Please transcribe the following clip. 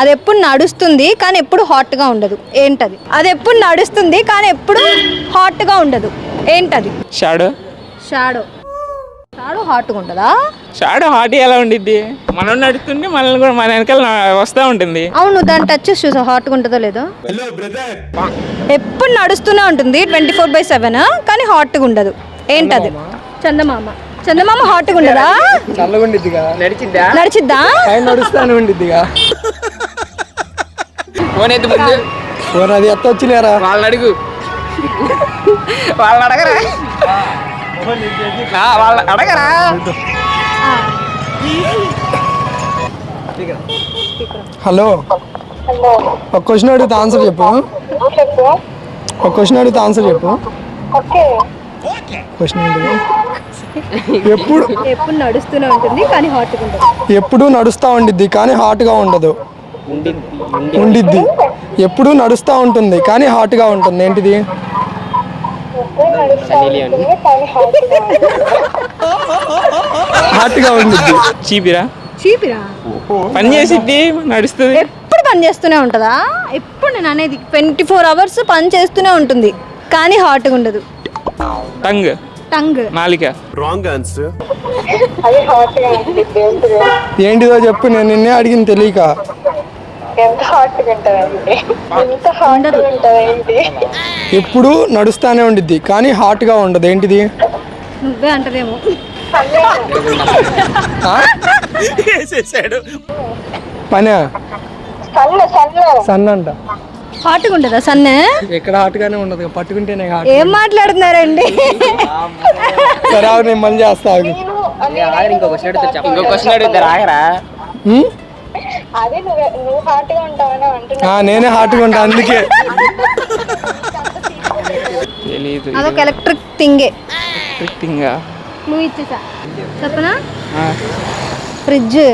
అది ఎప్పుడు నడుస్తుంది కానీ ఎప్పుడు హాట్గా ఉండదు, ఏంటది? అది ఎప్పుడు నడుస్తుంది కానీ ఎప్పుడు హాట్గా ఉండదు, ఏంటది? షాడో. షాడో. షాడో హాట్గా ఉంటుందా? షాడో హాట్ ఎలా ఉండిద్ది? మనం నడుస్తుంటే మనల్ని కూడా మన వెనకాల వస్తూ ఉంటుంది. అవును, దాన్ని టచ్ చేసి చూసా హాట్గా ఉంటుందో లేదో. ఎప్పుడు నడుస్తూనే ఉంటుంది 24/7 కానీ హాట్గా ఉండదు, ఏంటది? చందమామ. చందమామ హాట్గా ఉండదా? నడిచిద్దా? నడుస్తానే ఉండిద్దిగా. ఫోన్ ఎత్తు ముందు. ఫోన్ అది ఎత్త వచ్చినారా? వాళ్ళని అడుగు. వాళ్ళని అడగరా? వాళ్ళని అడగరా? హలో, ఒక క్వశ్చన్ అడిగితే ఆన్సర్ చెప్పు. ఒక క్వశ్చన్ అడిగితే ఆన్సర్ చెప్పు. క్వశ్చన్ ఏంటి? ఎప్పుడు ఎప్పుడు నడుస్తూనే ఉంటుంది కానీ హాట్గా ఉండదు. ఎప్పుడు నడుస్తూ ఉండిద్ది కానీ హాట్గా ఉండదు. ఉండిద్ది. ఎప్పుడు నడుస్తూ ఉంటుంది కానీ హాట్గా ఉంటుంది, ఏంటిది? హాట్గా ఉండిద్ది. చీపిరా. చీపిరా? పని చేసిద్ది, నడుస్తుంది. ఎప్పుడు పని చేస్తూనే ఉంటుందా? ఎప్పుడు నేను అనేది 24 hours పని చేస్తూనే ఉంటుంది కానీ హాట్గా ఉండదు. టంగ్. టంగ్. నాలిక. Wrong answer. ఏంటిదో చెప్పు, నేను నిన్నే అడిగింది తెలియక. ఎప్పుడు నడుస్తానే ఉండిద్ది కానీ హాట్గా ఉండదు, ఏంటిది? నువ్వే అంటదేమో. పనే. సన్ అంట. హాట్గా ఉంటుందా సన్నే? ఎక్కడ హాట్గానే ఉండదు, పట్టుకుంటేనే హాట్. ఏం మాట్లాడుతున్నారండి? సరే ఆగు, నేను మళ్ళీ చేస్తా. ఆగు. ఇంకో క్వశ్చన్ అడుగుతారు, ఆగరా? నేనే హాట్గా ఉంటా, అందుకే. తెలీదు. అదొక ఎలక్ట్రిక్ థింగే. ఎలక్ట్రిక్ థింగా? నువ్వు ఇచ్చేసా చెప్పనా? ఫ్రిడ్జ్.